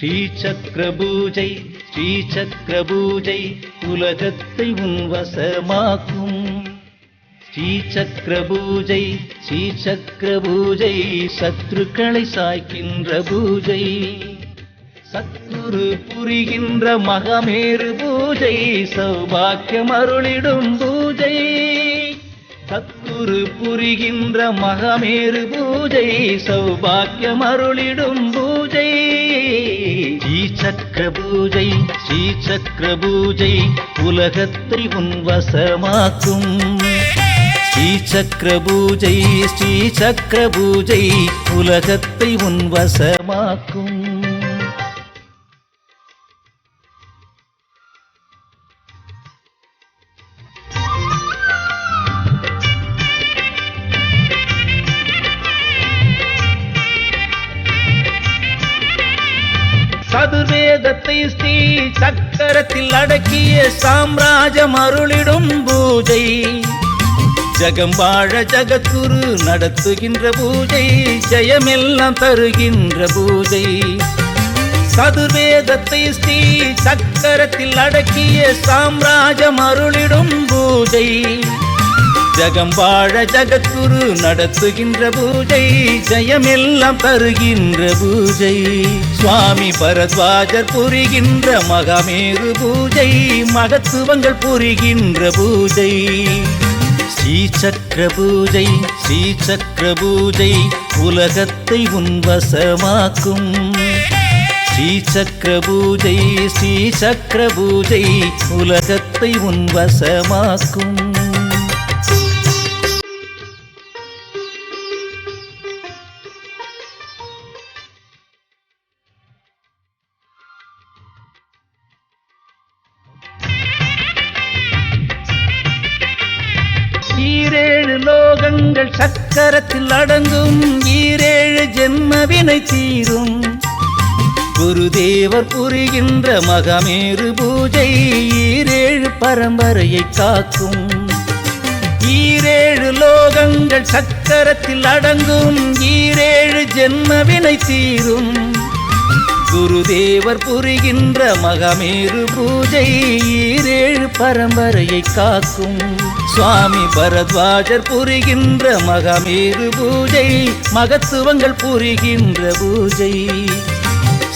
ஸ்ரீசக்கர பூஜை ஸ்ரீசக்கர பூஜை உலகத்தை உன் வசமாக்கும். ஸ்ரீசக்கர பூஜை ஸ்ரீசக்கர பூஜை சத்ருக்களை சாய்க்கின்ற பூஜை. சத்குரு புரிகின்ற மகமேரு பூஜை சௌபாக்கியம் அருளிடும் பூஜை. சத்குரு புரிகின்ற மகமேரு பூஜை சௌபாக்கியம் அருளிடும் பூஜை. ஸ்ரீசக்கர பூஜை ஸ்ரீசக்கர பூஜை உலகத்தை உன் வசமாக்கும். ஸ்ரீசக்கர பூஜை ஸ்ரீசக்கர பூஜை உலகத்தை உன் வசமாக்கும். சதுர்வேதத்தை ஸ்ரீ சக்கரத்தில் அடக்கிய சாம்ராஜ்யம் அருளிடும் பூஜை. ஜகம் வாழ ஜகத்குரு நடத்துகின்ற பூஜை ஜெயமெல்லாம் தருகின்ற பூஜை. சதுர்வேதத்தை ஸ்ரீ சக்கரத்தில் அடக்கிய சாம்ராஜ்யம் அருளிடும் பூஜை. ஜகம் வாழ ஜகத்குரு நடத்துகின்ற பூஜை ஜெயமெல்லாம் தருகின்ற பூஜை. சுவாமி பரத்வாஜர் புரிகின்ற மகமேரு பூஜை மகத்துவங்கள் புரிகின்ற பூஜை. ஸ்ரீசக்கர பூஜை ஸ்ரீசக்கர பூஜை உலகத்தை உன் வசமாக்கும். ஸ்ரீசக்கர பூஜை ஸ்ரீசக்கர பூஜை உலகத்தை உன் வசமாக்கும். ஈரேழு லோகங்கள் சக்கரத்தில் அடங்கும் ஈரேழு ஜென்மவினை தீரும். குருதேவர் புரிகின்ற மகமேரு பூஜை ஈரேழு பரம்பரையை காக்கும். ஈரேழு லோகங்கள் சக்கரத்தில் அடங்கும் ஈரேழு ஜென்மவினை தீரும். குருதேவர் புரிகின்ற மகமேரு பூஜை ஈரேழு பரம்பரையை காக்கும். சுவாமி பரத்வாஜர் புரிகின்ற மகமேரு பூஜை மகத்துவங்கள் புரிகின்ற பூஜை.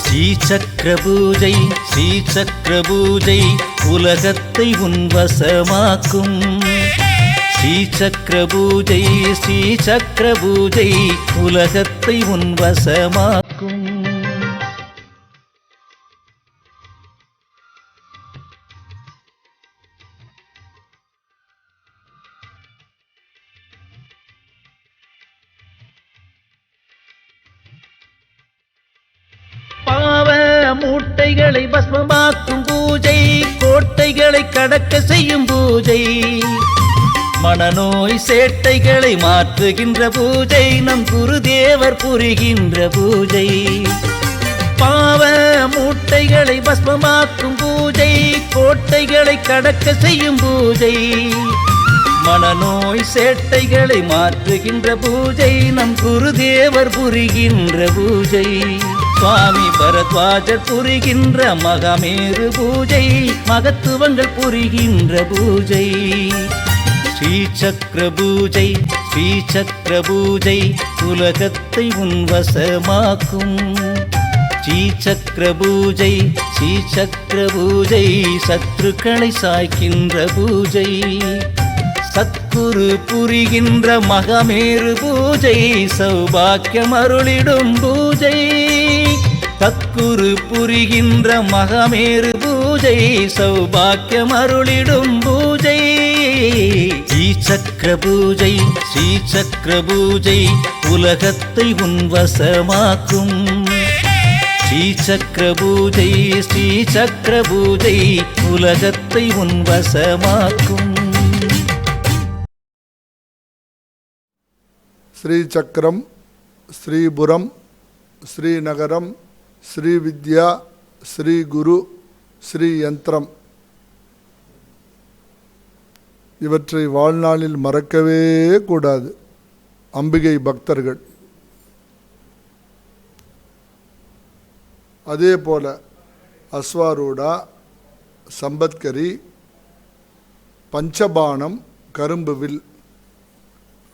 ஸ்ரீசக்கர பூஜை ஸ்ரீசக்கர பூஜை உலகத்தை உன் வசமாக்கும். ஸ்ரீசக்கர பூஜை ஸ்ரீசக்கர பூஜை உலகத்தை உன் வசமாக்கும். பாவ மூட்டைகளை பஸ்மமாக்கும் பூஜை கோட்டைகளை கடக்க செய்யும் பூஜை. மனநோய் சேட்டைகளை மாற்றுகின்ற பூஜை நம் குருதேவர் புரிகின்ற பூஜை. பாவ மூட்டைகளை பஸ்மமாக்கும் பூஜை கோட்டைகளை கடக்க செய்யும் பூஜை. மனநோய் சேட்டைகளை மாற்றுகின்ற பூஜை நம் குருதேவர் புரிகின்ற பூஜை. சுவாமி பரத்வாஜர் புரிகின்ற மகமேரு பூஜை மகத்துவங்கள் புரிகின்ற பூஜை. ஸ்ரீசக்கர பூஜை ஸ்ரீசக்கர பூஜை உலகத்தை உன் வசமாக்கும். ஸ்ரீசக்கர பூஜை ஸ்ரீசக்கர பூஜை சத்ருக்களை சாய்க்கின்ற பூஜை. சத்குரு புரிகின்ற மகமேரு பூஜை சௌபாக்கியம் அருளிடும் பூஜை. சத்குரு புரிகின்ற மகமேரு பூஜை சௌபாக்கியம் அருளிடும் பூஜை. ஸ்ரீசக்கர பூஜை ஸ்ரீசக்கர பூஜை உலகத்தை உன் வசமாக்கும். ஸ்ரீசக்கர பூஜை ஸ்ரீசக்கர பூஜை உலகத்தை உன் வசமாக்கும். ஸ்ரீசக்கரம், ஸ்ரீபுரம், ஸ்ரீநகரம், ஸ்ரீவித்யா, ஸ்ரீகுரு, ஸ்ரீயந்திரம் இவற்றை வாழ்நாளில் மறக்கவே கூடாது அம்பிகை பக்தர்கள். அதே போல அஸ்வாரூடா, சம்பத்கரி, பஞ்சபாணம், கரும்பு வில்,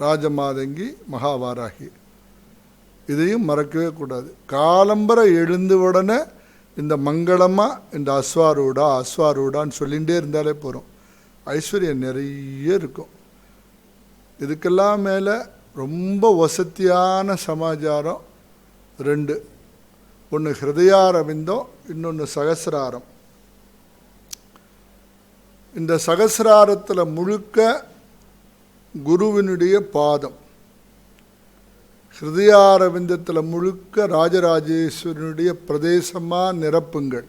ராஜமாதங்கி, மகாவாராகி இதையும் மறக்கவே கூடாது. காலம்பரை எழுந்து உடனே இந்த மங்களமாக இந்த அஸ்வாரூடான்னு சொல்லிகிட்டே இருந்தாலே போகிறோம். ஐஸ்வர்யம் நிறைய இருக்கும். இதுக்கெல்லாம் மேலே ரொம்ப வசதியான சமாச்சாரம் 2. ஒன்று ஹிருதயாரவிந்தம், இன்னொன்று சகசிராரம். இந்த சகசிராரத்தில் முழுக்க குருவினுடைய பாதம், ஹிருதயாரவிந்தத்தில் முழுக்க ராஜராஜேஸ்வரனுடைய பிரதேசமாக நிரப்புங்கள்.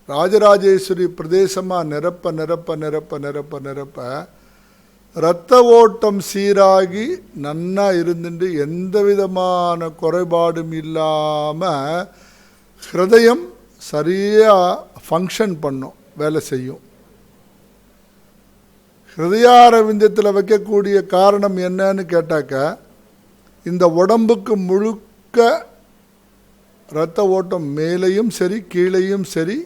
ராஜராஜேஸ்வரி பிரதேசமாக நிரப்ப நிரப்ப நிரப்ப நிரப்ப நிரப்ப இரத்த ஓட்டம் சீராகி நன்னா இருந்துட்டு எந்த விதமான குறைபாடும் இல்லாமல் ஹிருதயம் சரியாக ஃபங்க்ஷன் பண்ணும், வேலை செய்யும். ஹிருதயாரவிந்தத்தில் வைக்கக்கூடிய காரணம் என்னன்னு கேட்டாக்க, இந்த உடம்புக்கு முழுக்க இரத்த ஓட்டம் மேலேயும் சரி கீழேயும் சரி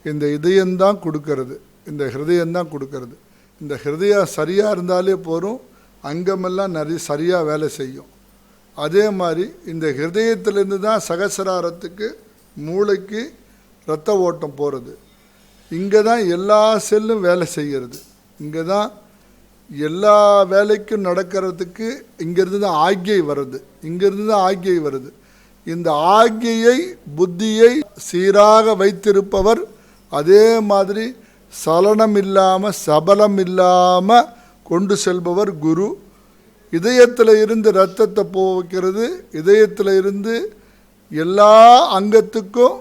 இந்த இதயம்தான் கொடுக்கறது, இந்த ஹிருதயம்தான் கொடுக்கறது. இந்த ஹிருதயம் சரியாக இருந்தாலே போதும், அங்கமெல்லாம் நிறைய சரியாக வேலை செய்யும். அதே மாதிரி இந்த ஹிருதயத்திலேருந்து தான் சகசிராரத்துக்கு மூளைக்கு இரத்த ஓட்டம் போகிறது. இங்கே தான் எல்லா செல்லும் வேலை செய்கிறது. இங்கே தான் எல்லா வேலைக்கும் நடக்கிறதுக்கு இங்கேருந்து தான் ஆக்ஞை வருது. இங்கேருந்து தான் ஆக்ஞை வருது. இந்த ஆக்ஞையை புத்தியை சீராக வைத்திருப்பவர், அதே மாதிரி சலனம் இல்லாமல் சபலம் இல்லாமல் கொண்டு செல்பவர் குரு. இதயத்தில் இருந்து இரத்தத்தை போகிறது, இதயத்தில் இருந்து எல்லா அங்கத்துக்கும்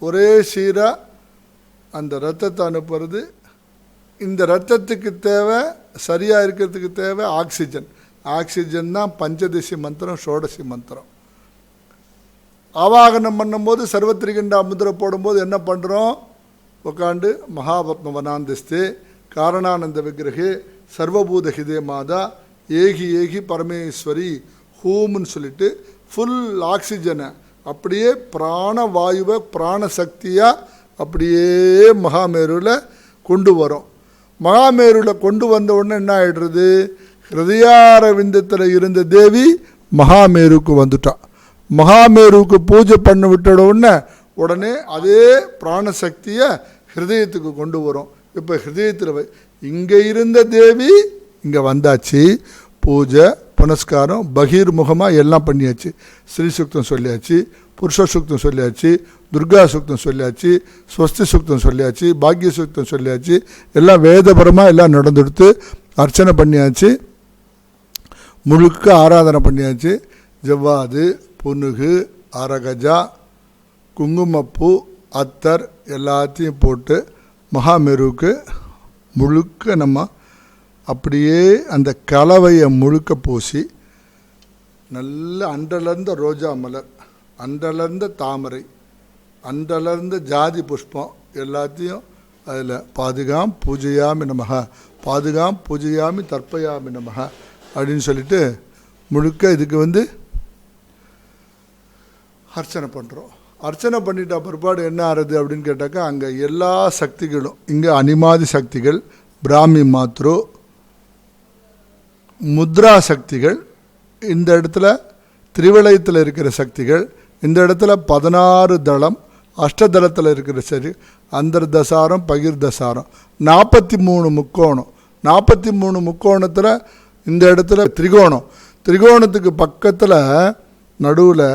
ஒரே சீராக அந்த இரத்தத்தை அனுப்புறது. இந்த இரத்தத்துக்கு தேவை, சரியாக இருக்கிறதுக்கு தேவை ஆக்சிஜன். ஆக்சிஜன் தான் பஞ்சதசி மந்திரம், ஷோடசி மந்திரம். ஆவாகனம் பண்ணும்போது சர்வத்திரிகண்டா முதிரை போடும்போது என்ன பண்ணுறோம்? உட்காண்டு மகாபத்மவனாந்திஸ்தே காரணானந்த விக்கிரகே சர்வபூத ஹிதே மாதா ஏகி ஏகி பரமேஸ்வரி ஹூம்னு சொல்லிட்டு ஃபுல் ஆக்சிஜனை அப்படியே பிராணவாயுவை பிராணசக்தியாக அப்படியே மகாமேருவில் கொண்டு வரோம். மகாமேருவில் கொண்டு வந்த உடனே என்ன ஆகிடுறது? ஹிருதயாரவிந்தத்தில் இருந்த தேவி மகாமேருக்கு வந்துட்டா. மகாமேருவுக்கு பூஜை பண்ண விட்ட உடனே அதே பிராணசக்தியை ஹிருதயத்துக்கு கொண்டு வரும். இப்போ ஹிருதயத்தில் இங்கே இருந்த தேவி இங்கே வந்தாச்சு. பூஜை புனஸ்காரம் பகீர்முகமாக எல்லாம் பண்ணியாச்சு. ஸ்ரீ சுக்தம் சொல்லியாச்சு, புருஷ சுக்தம் சொல்லியாச்சு, துர்கா சுக்தம் சொல்லியாச்சு, ஸ்வஸ்தி சுக்தம் சொல்லியாச்சு, பாக்ய சுக்தம் சொல்லியாச்சு. எல்லாம் வேதபரமாக எல்லாம் நடந்துடுத்து. அர்ச்சனை பண்ணியாச்சு, முழுக்க ஆராதனை பண்ணியாச்சு. ஜவ்வாது, புனுகு, அரகஜா, குங்குமப்பூ, அத்தர் எல்லாத்தையும் போட்டு மகாமேருவுக்கு முழுக்க நம்ம அப்படியே அந்த கலவையை முழுக்க பூசி, நல்ல அன்றலர்ந்த ரோஜா மலர், அன்றலர்ந்த தாமரை, அன்றலர்ந்த ஜாதி புஷ்பம் எல்லாத்தையும் அதில் பாதுகாம் பூஜையாமி நமக, பாதுகாம் பூஜையாமி தர்ப்பயாமி நமக அப்படின்னு சொல்லிட்டு முழுக்க இதுக்கு அர்ச்சனை பண்ணுறோம். அர்ச்சனை பண்ணிட்ட பிற்பாடு என்ன ஆறுது அப்படின்னு கேட்டாக்கா, அங்கே எல்லா சக்திகளும், இங்கே அனிமாதி சக்திகள், பிராமி மாத்ரு, முத்ரா சக்திகள், இந்த இடத்துல திரிவலயத்தில் இருக்கிற சக்திகள், இந்த இடத்துல 16 தளம் அஷ்டதளத்தில் இருக்கிற சரி, அந்தர்தசாரம் பகிர்தசாரம் 43 முக்கோணம். 43 முக்கோணத்தில் இந்த இடத்துல திரிகோணம், திரிகோணத்துக்கு பக்கத்தில் நடுவில்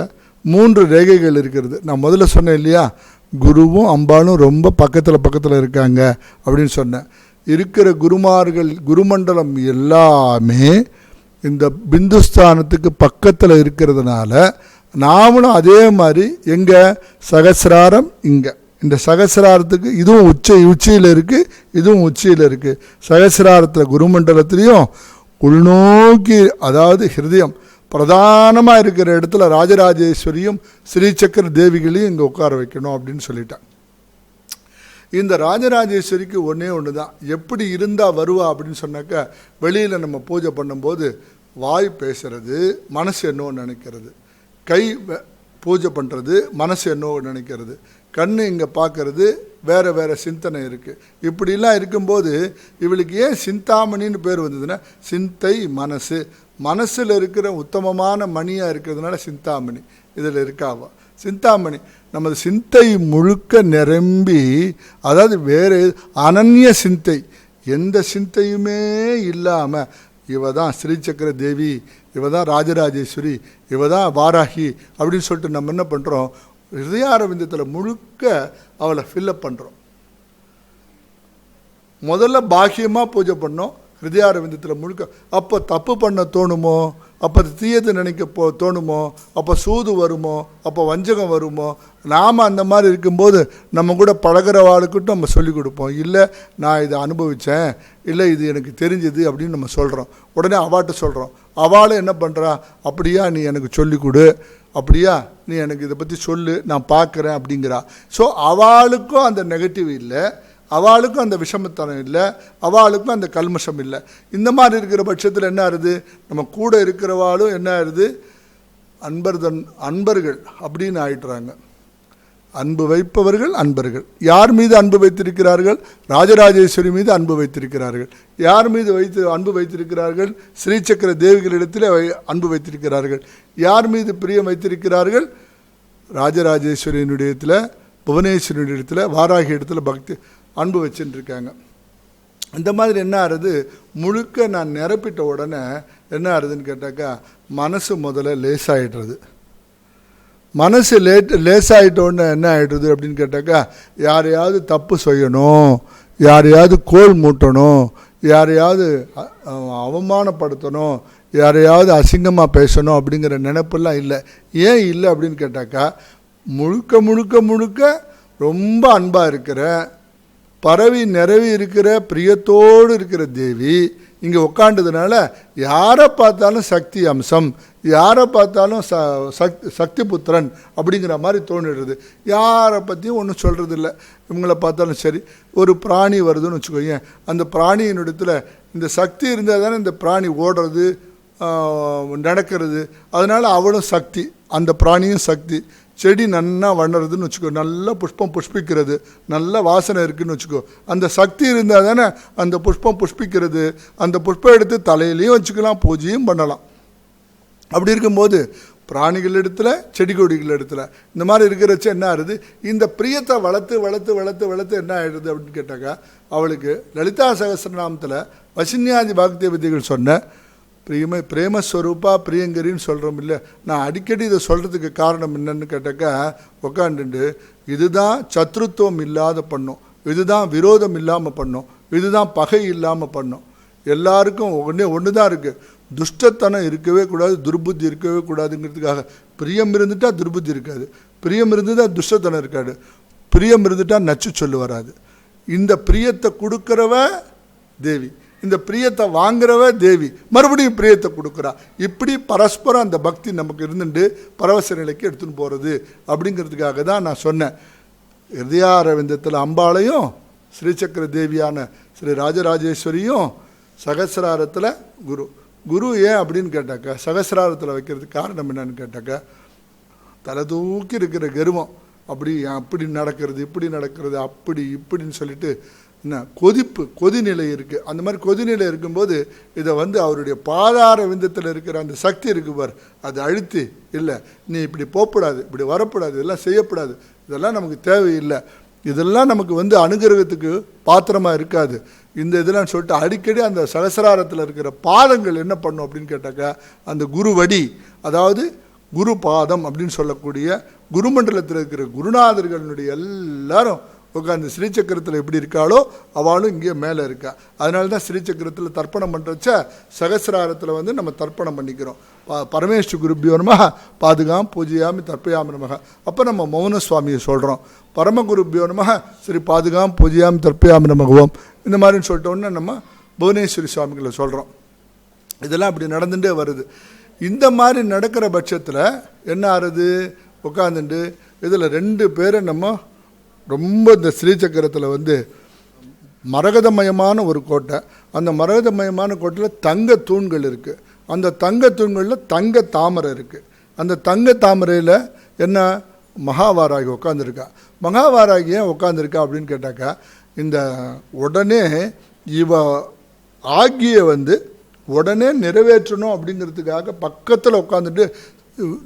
3 ரேகைகள் இருக்கிறது. நான் முதல்ல சொன்னேன் இல்லையா, குருவும் அம்பாலும் ரொம்ப பக்கத்தில் இருக்காங்க அப்படின்னு சொன்னேன். இருக்கிற குருமார்கள் குருமண்டலம் எல்லாமே இந்த பிந்துஸ்தானத்துக்கு பக்கத்தில் இருக்கிறதுனால நாமளும் அதே மாதிரி எங்கே சகசிராரம் இங்கே, இந்த சகசிராரத்துக்கு இதுவும் உச்சியில் இருக்குது, இதுவும் உச்சியில் இருக்குது. சகசிராரத்தில் குருமண்டலத்திலையும் உள்நோக்கி, அதாவது ஹிருதயம் பிரதானமாக இருக்கிற இடத்துல ராஜராஜேஸ்வரியும் ஸ்ரீசக்கர தேவிகளையும் இங்கே உட்கார வைக்கணும் அப்படின்னு சொல்லிட்டான். இந்த ராஜராஜேஸ்வரிக்கு ஒன்று தான், எப்படி இருந்தால் வருவா அப்படின்னு சொன்னாக்கா, வெளியில் நம்ம பூஜை பண்ணும்போது வாய் பேசுறது, மனசு என்னவோ நினைக்கிறது, கை பூஜை பண்ணுறது, மனசு என்னவோ நினைக்கிறது, கண்ணு இங்கே பார்க்கறது, வேறு வேறு சிந்தனை இருக்குது. இப்படிலாம் இருக்கும்போது இவளுக்கு ஏன் சிந்தாமணின்னு பேர் வந்ததுன்னா, சிந்தை மனசு, மனசில் இருக்கிற உத்தமமான மணியாக இருக்கிறதுனால சிந்தாமணி இதில் இருக்காவா. சிந்தாமணி நமது சிந்தை முழுக்க நிரம்பி, அதாவது வேறு அனன்ய சிந்தை, எந்த சிந்தையுமே இல்லாமல் இவ தான் ஸ்ரீசக்கர தேவி, இவ தான் ராஜராஜேஸ்வரி, இவ தான் வாராகி அப்படின்னு சொல்லிட்டு நம்ம என்ன பண்ணுறோம், ஹிருதயாரவிந்தத்தில் முழுக்க அவளை ஃபில்லப் பண்ணுறோம். முதல்ல பாக்கியமாக பூஜை பண்ணோம், ஹிருதயாரவிந்தத்தில் முழுக்க. அப்போ தப்பு பண்ண தோணுமோ, அப்போ தீயது நினைக்க தோணுமோ, அப்போ சூது வருமோ, அப்போ வஞ்சகம் வருமோ, நாம் அந்த மாதிரி இருக்கும்போது நம்ம கூட பழகிறவாளுக்கிட்டும் நம்ம சொல்லிக் கொடுப்போம், இல்லை நான் இதை அனுபவித்தேன், இல்லை இது எனக்கு தெரிஞ்சது அப்படின்னு நம்ம சொல்கிறோம். உடனே அவாட்ட சொல்கிறோம், அவளும் என்ன பண்ணுறா, அப்படியா நீ எனக்கு சொல்லிக் கொடு, அப்படியா நீ எனக்கு இதை பற்றி சொல்லு, நான் பார்க்குறேன் அப்படிங்கிறா. ஸோ அவளுக்கும் அந்த நெகட்டிவ் இல்லை, அவளுக்கும் அந்த விஷமத்தனம் இல்லை, அவளுக்கும் அந்த கல்மஷம் இல்லை. இந்த மாதிரி இருக்கிற பட்சத்தில் என்ன ஆகுது, நம்ம கூட இருக்கிறவாளும் என்ன ஆகுது, அன்பர்கள் அப்படின்னு ஆயிட்டுறாங்க. அன்பு வைப்பவர்கள் அன்பர்கள். யார் மீது அன்பு வைத்திருக்கிறார்கள், ராஜராஜேஸ்வரி மீது அன்பு வைத்திருக்கிறார்கள். யார் மீது அன்பு வைத்திருக்கிறார்கள், ஸ்ரீசக்கர தேவிகளிடத்தில் அன்பு வைத்திருக்கிறார்கள். யார் மீது பிரியம் வைத்திருக்கிறார்கள், ராஜராஜேஸ்வரியினுடைய இடத்துல, புவனேஸ்வரியுடைய இடத்துல, வாராகி இடத்துல பக்தி அன்பு வச்சுட்டு இருக்காங்க. இந்த மாதிரி என்ன ஆகுது, முழுக்க நான் நிரப்பிட்ட உடனே என்ன ஆகுதுன்னு கேட்டாக்கா, மனசு முதல்ல லேசாகிடுறது. மனசு லேசாகிட்டோன்னு என்ன ஆகிடுது அப்படின்னு கேட்டாக்கா, யாரையாவது தப்பு செய்யணும், யாரையாவது கோல் மூட்டணும், யாரையாவது அவமானப்படுத்தணும், யாரையாவது அசிங்கமாக பேசணும் அப்படிங்கிற நினைப்பெல்லாம் இல்லை. ஏன் இல்லை அப்படின்னு கேட்டாக்கா, முழுக்க முழுக்க முழுக்க ரொம்ப அன்பாக இருக்கிற, பரவி நிறவி இருக்கிற, பிரியத்தோடு இருக்கிற தேவி இங்கே உட்காண்டதுனால யாரை பார்த்தாலும் சக்தி அம்சம், யாரை பார்த்தாலும் சக்தி புத்திரன் அப்படிங்கிற மாதிரி தோணிடுறது. யாரை பற்றியும் ஒன்றும் சொல்கிறது இல்லை. இவங்களை பார்த்தாலும் சரி, ஒரு பிராணி வருதுன்னு வச்சுக்கோங்க, அந்த பிராணியினிடத்தில் இந்த சக்தி இருந்தால் தானே இந்த பிராணி ஓடுறது நடக்கிறது. அதனால் அவளும் சக்தி, அந்த பிராணியும் சக்தி. செடி நன்னா வளருதுன்னு வச்சுக்கோ, நல்ல புஷ்பம் புஷ்பிக்கிறது, நல்ல வாசனை இருக்குதுன்னு வச்சுக்கோ, அந்த சக்தி இருந்தால் தானே அந்த புஷ்பம் புஷ்பிக்கிறது. அந்த புஷ்பம் எடுத்து தலையிலையும் வச்சுக்கலாம், பூஜையும் பண்ணலாம். அப்படி இருக்கும்போது பிராணிகள் இடத்துல, செடி கொடிகள் இடத்துல இந்த மாதிரி இருக்கிறச்ச என்ன ஆகுது, இந்த பிரியத்தை வளர்த்து வளர்த்து வளர்த்து வளர்த்து என்ன ஆகிடுது அப்படின்னு கேட்டாக்கா, அவளுக்கு லலிதா சகஸ்ரநாமத்தில் வசின்யாதி பாக்திய விதிகள் சொன்ன பிரேமஸ்வரூபா பிரியங்கரின்னு சொல்கிறோம் இல்லை. நான் அடிக்கடி இதை சொல்கிறதுக்கு காரணம் என்னன்னு கேட்டாக்கா, உக்காண்டுண்டு இதுதான் சத்ருத்துவம் இல்லாத பண்ணும், இதுதான் விரோதம் இல்லாமல் பண்ணும், இதுதான் பகை இல்லாமல் பண்ணும். எல்லாருக்கும் ஒன்று தான் இருக்குது, துஷ்டத்தனம் இருக்கவே கூடாது, துர்புத்தி இருக்கவே கூடாதுங்கிறதுக்காக. பிரியம் இருந்துட்டால் துர்புத்தி இருக்காது, பிரியம் இருந்துட்டால் துஷ்டத்தனம் இருக்காது, பிரியம் இருந்துட்டால் நச்சு சொல்லு வராது. இந்த பிரியத்தை கொடுக்குறவ தேவி, இந்த பிரியத்தை வாங்குறவ தேவி, மறுபடியும் பிரியத்தை கொடுக்குறா. இப்படி பரஸ்பரம் அந்த பக்தி நமக்கு இருந்துட்டு பரவச நிலைக்கு எடுத்துன்னு போகிறது அப்படிங்கிறதுக்காக தான் நான் சொன்னேன். ஹிருதயாரவிந்தத்தில் அம்பாளையும் ஸ்ரீசக்கர தேவியான ஸ்ரீ ராஜராஜேஸ்வரியும் சகசிராரத்தில் குரு ஏன் அப்படின்னு கேட்டாக்கா, சகசிராரத்தில் வைக்கிறதுக்கு காரணம் என்னன்னு கேட்டாக்கா, தலை தூக்கி இருக்கிற கர்வம் அப்படி நடக்கிறது, இப்படி நடக்கிறது, அப்படி இப்படின்னு சொல்லிட்டு என்ன கொதிநிலை இருக்குது. அந்த மாதிரி கொதிநிலை இருக்கும்போது இதை அவருடைய பாதார விந்தத்தில் இருக்கிற அந்த சக்தி இருக்கு பார், அது அழுத்தி, இல்லை நீ இப்படி போகக்கூடாது, இப்படி வரக்கூடாது, இதெல்லாம் செய்யக்கூடாது, இதெல்லாம் நமக்கு தேவையில்லை, இதெல்லாம் நமக்கு அனுகிரகத்துக்கு பாத்திரமாக இருக்காது, இந்த இதெல்லாம் சொல்லிட்டு அடிக்கடி அந்த சகசிராரத்தில் இருக்கிற பாதங்கள் என்ன பண்ணும் அப்படின்னு கேட்டாக்கா, அந்த குருவடி, அதாவது குரு பாதம் அப்படின்னு சொல்லக்கூடிய குருமண்டலத்தில் இருக்கிற குருநாதர்களுடைய எல்லாரும் உட்காந்து ஸ்ரீசக்கரத்தில் எப்படி இருக்காளோ அவளும் இங்கே மேலே இருக்கா. அதனால தான் ஸ்ரீசக்கரத்தில் தர்ப்பணம் பண்ணுறச்ச சகசிராரத்தில் நம்ம தர்ப்பணம் பண்ணிக்கிறோம். பரமேஸ்வர குருபியோ நமக பாதுகாம் பூஜையாமி தர்ப்பயாமி நமக. அப்போ நம்ம மௌன சுவாமியை சொல்கிறோம். பரமகுருபியோ நமக ஸ்ரீ பாதுகாம் பூஜையாமி தர்ப்பயாமி நமகுவோம். இந்த மாதிரின்னு சொல்லிட்டோன்னே நம்ம புவனேஸ்வரி சுவாமிகளை சொல்கிறோம். இதெல்லாம் அப்படி நடந்துகிட்டே வருது. இந்த மாதிரி நடக்கிற பட்சத்தில் என்ன ஆறுது, உட்காந்துட்டு இதில் 2 பேரை நம்ம ரொம்ப இந்த ஸ்ரீசக்கரத்தில் வந்து மரகதமயமான ஒரு கோட்டை, அந்த மரகதமயமான கோட்டையில் தங்க தூண்கள் இருக்குது. அந்த தங்க தூண்களில் தங்க தாமரை இருக்குது. அந்த தங்க தாமரையில் என்ன மகாவாராகி உட்காந்துருக்கா. மகாவாராகி ஏன் உட்காந்துருக்கா அப்படின்னு கேட்டாக்கா, இந்த உடனே இவ ஆகிய வந்து உடனே நிறைவேற்றணும் அப்படிங்கிறதுக்காக பக்கத்தில் உட்காந்துட்டு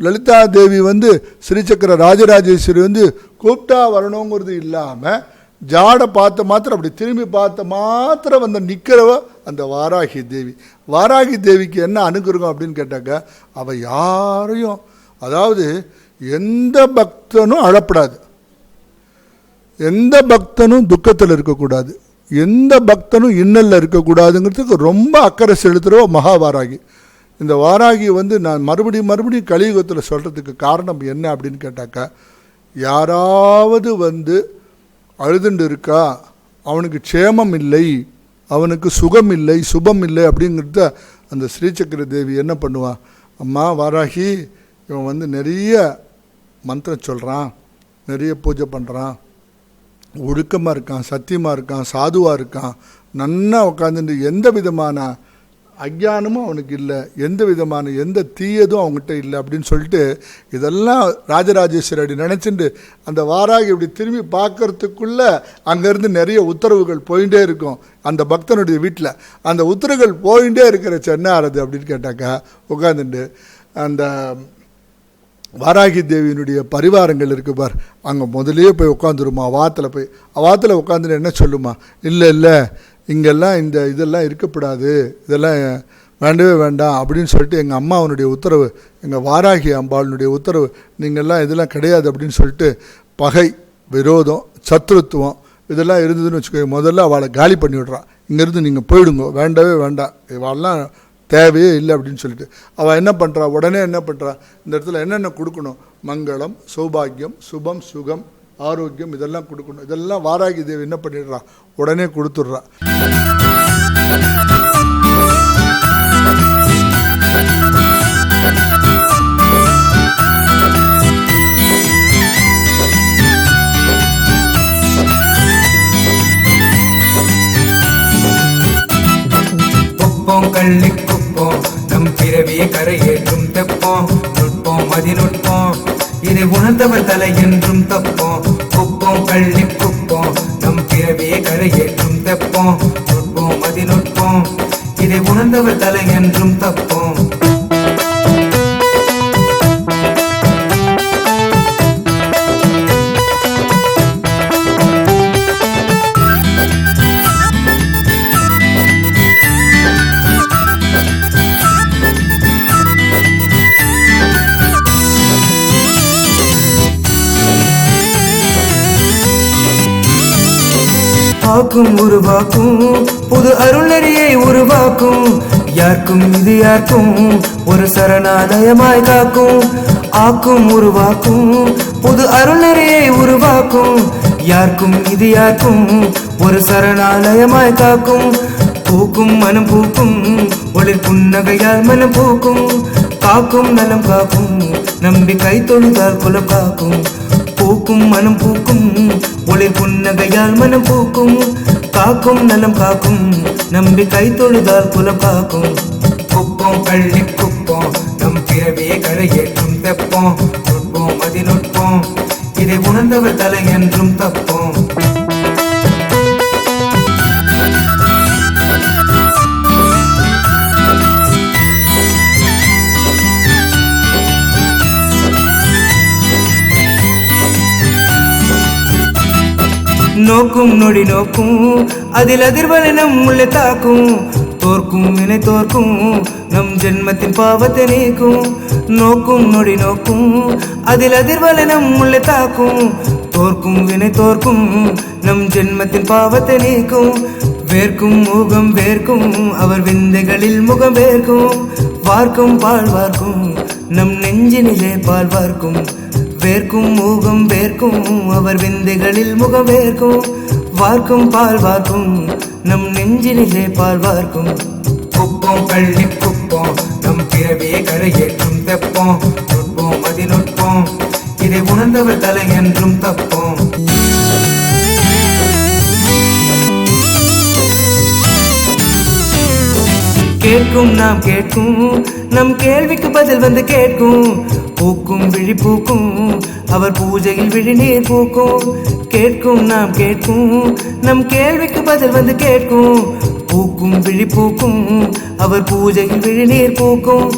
லலிதா தேவி வந்து ஸ்ரீசக்கர ராஜராஜேஸ்வரி வந்து கூப்பிட்டா வரணுங்கிறது இல்லாமல் ஜாடை பார்த்த மாத்திரம் அப்படி திரும்பி பார்த்த மாத்திரம் வந்து நிற்கிறவ அந்த வாராகி தேவி. வாராகி தேவிக்கு என்ன அனுகிரகம் அப்படின்னு கேட்டாக்க, அவள் யாரையும், அதாவது எந்த பக்தனும் அழப்படாது, எந்த பக்தனும் துக்கத்தில் இருக்கக்கூடாது, எந்த பக்தனும் இன்னல்ல இருக்கக்கூடாதுங்கிறதுக்கு ரொம்ப அக்கறை செலுத்துகிறவ மகாவாராகி. இந்த வாராகி வந்து நான் மறுபடியும் கலியுகத்தில் சொல்கிறதுக்கு காரணம் என்ன அப்படின்னு கேட்டாக்கா, யாராவது வந்து அழுதுண்டு இருக்கா, அவனுக்கு க்ஷேமம் இல்லை, அவனுக்கு சுகம் இல்லை, சுபம் இல்லை அப்படிங்கிறத அந்த ஸ்ரீசக்கர தேவி என்ன பண்ணுவான், அம்மா வாராகி இவன் வந்து நிறைய மந்திரம் சொல்கிறான், நிறைய பூஜை பண்ணுறான், ஒழுக்கமாக இருக்கான், சத்தியமாக இருக்கான், சாதுவாக இருக்கான், நன்னா உட்காந்துட்டு எந்த விதமான அஜ்ஞானமும் அவனுக்கு இல்லை, எந்த விதமான எந்த தீயதும் அவங்ககிட்ட இல்லை அப்படின்னு சொல்லிட்டு இதெல்லாம் ராஜராஜேஸ்வரி அப்படி நினச்சிட்டு அந்த வாராகி இப்படி திரும்பி பார்க்கறதுக்குள்ளே அங்கேருந்து நிறைய உத்தரவுகள் போயிட்டே இருக்கும் அந்த பக்தனுடைய வீட்டில். அந்த உத்தரவுகள் போயிட்டே இருக்கிற என்ன ஆறுது அப்படின்னு கேட்டாக்கா, உட்காந்துட்டு அந்த வாராகி தேவியினுடைய பரிவாரங்கள் இருக்கு பார், அங்கே முதலே போய் உட்காந்துருமா, வாத்தில் போய் வாத்தில் உட்காந்துட்டு என்ன சொல்லுமா, இல்லை இங்கெல்லாம் இந்த இதெல்லாம் இருக்கப்படாது, இதெல்லாம் வேண்டவே வேண்டாம் அப்படின்னு சொல்லிட்டு எங்கள் அம்மா அவனுடைய உத்தரவு, எங்கள் வாராகி அம்பாளுடைய உத்தரவு, நீங்கள்லாம் இதெல்லாம் கிடையாது அப்படின்னு சொல்லிட்டு பகை, விரோதம், சத்ருத்துவம் இதெல்லாம் இருந்ததுன்னு வச்சுக்கோங்க, முதல்ல அவளை காலி பண்ணி விட்றான். இங்கேருந்து நீங்கள் போயிடுங்க, வேண்டவே வேண்டாம், இவாளெலாம் தேவையே இல்லை அப்படின்னு சொல்லிட்டு அவள் என்ன பண்ணுறா, உடனே என்ன பண்ணுறா, இந்த இடத்துல என்னென்ன கொடுக்கணும், மங்களம், சௌபாகியம், சுபம், சுகம், ஆரோக்கியம் இதெல்லாம் கொடுக்கணும். இதெல்லாம் வாராகி தேவி என்ன பண்ணிடுறா, உடனே கொடுத்துட்றா. கள்ளி குப்போம் நம் பிறவியை கரையேற்றும் தெப்போம், நுட்போம் அதிநுட்போம் இதை உணர்ந்தவர் தலை என்றும் தப்போம். குப்போம் கள்ளி குப்போம் நம் பிறவியை கரையேற்றும் தெப்போம், நுட்போம் அதிநுட்போம் இதை உணர்ந்தவர் தலை என்றும் தப்போம். ஆக்கும் உருவாக்கும் புது அருளறியை உருவாக்கும், யாருக்கும் இது யாருக்கும் ஒரு சரணாலயமாய் காக்கும். ஆக்கும் உருவாக்கும் புது அருளறியை உருவாக்கும், யாருக்கும் இது யாருக்கும் ஒரு சரணாலயமாய் காக்கும். பூக்கும் மனம் பூக்கும் ஒளிர் புன்னகையால் மனம் பூக்கும், காக்கும் நலம் காக்கும் நம்பிக்கை தொழுதால் குலம் காக்கும். பூக்கும் மனம் பூக்கும் ஒளிர் புன்னகையால் மனம் பூக்கும், காக்கும் நலம் காக்கும் நம்பிக்கை தொழுதால் குலம் காக்கும். குப்போம் கள்ளி குப்போம் நம் பிறவியை கரையேற்றும் தெப்போம், நுட்போம் அதிநுட்போம் இதை உணர்ந்தவர் தலை என்றும் தப்போம். நோக்கும் நொடி நோக்கும் அதில் அதிர்வலை நம் உள்ளே தாக்கும், தோற்கும் வினை தோற்கும் நம் ஜென்மத்தின் பாவத்தை நீக்கும். நோக்கும் நொடி நோக்கும் அதில் அதிர்வலை நம் உள்ளே தாக்கும், தோற்கும் வினை தோற்கும் நம் ஜென்மத்தின் பாவத்தை நீக்கும். வேர்க்கும் முகம் வேர்க்கும் அவர் விந்தைகளில் முகம் வேர்க்கும், வார்க்கும் பால் வார்க்கும் நம் நெஞ்சினிலே பால் வார்க்கும் வேர்க்கும் மூகம் வேர்க்கும் அவர் விந்தைகளில் முகம் வேர்க்கும் வார்க்கும் பால் வார்க்கும் நம் நெஞ்சினிலே பால் வார்க்கும் குப்போம் கள்ளி குப்போம் நம் பிறவியை கரையேற்றும் தெப்போம் நுட்போம் அதி நுட்போம் இதை உணர்ந்தவர் தலை என்றும் தப்போம் கேட்கும் நாம் கேட்கும் நம் கேள்விக்கு பதில் வந்து கேட்கும் பூக்கும் விழி பூக்கும் அவர் பூஜையில் விழிநீர் பூக்கும் கேட்கும் நாம் கேட்கும் நம் கேள்விக்கு பதில் வந்து கேட்கும் பூக்கும் விழி பூக்கும் அவர் பூஜையில் விழிநீர் பூக்கும்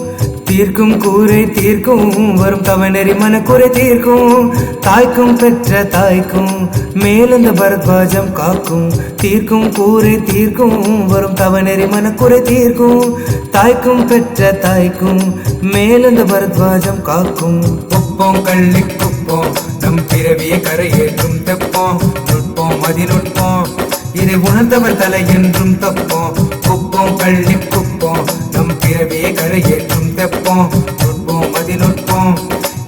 தீர்க்கும் கூரை தீர்க்கும் வரும் தவநெறி மனக்குறை தீர்க்கும் தாய்க்கும் பெற்ற தாய்க்கும் மேலந்த பரத்வாஜம் காக்கும் தீர்க்கும் கூரை தீர்க்கும் வரும் தவநெறி மனக்குறை தீர்க்கும் தாய்க்கும் பெற்ற தாய்க்கும் மேலந்த பரத்வாஜம் காக்கும் குப்போம் கள்ளி குப்போம் நம் பிறவியை கரையேற்றும் தெப்போம் நுட்போம் அதி நுட்போம் இதை உணர்ந்தவர் தலை என்றும் தப்போம் குப்போம் கள்ளி குப்போம் நம் பிறவியை கரையேற்றும் தெப்போம் நுட்போம் அதி நுட்போம்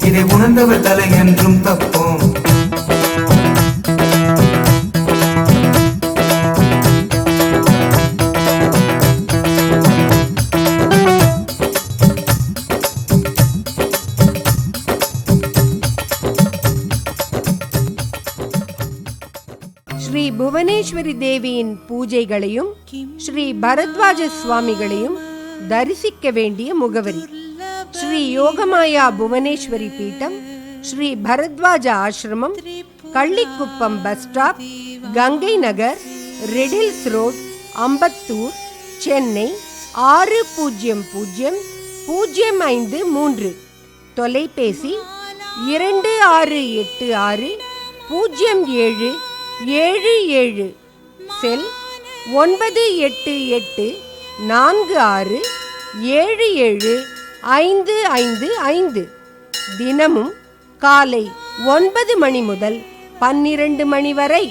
இதை உணர்ந்தவர் தலை என்றும் தப்போம் ஸ்ரீ புவனேஸ்வரி தேவியின் பூஜைகளையும் ஸ்ரீ பரத்வாஜ சுவாமிகளையும் தரிசிக்க வேண்டிய முகவரி: ஸ்ரீ யோகமாயா புவனேஸ்வரி பீட்டம், ஸ்ரீ பரத்வாஜ ஆசிரமம், கள்ளிக்குப்பம் பஸ் ஸ்டாப், கங்கை நகர், ரெடில்ஸ் ரோட், அம்பத்தூர், சென்னை 600053. தொலைபேசி 26860777. செல் 9884677555. தினமும் காலை 9 மணி முதல் 12 மணி வரை.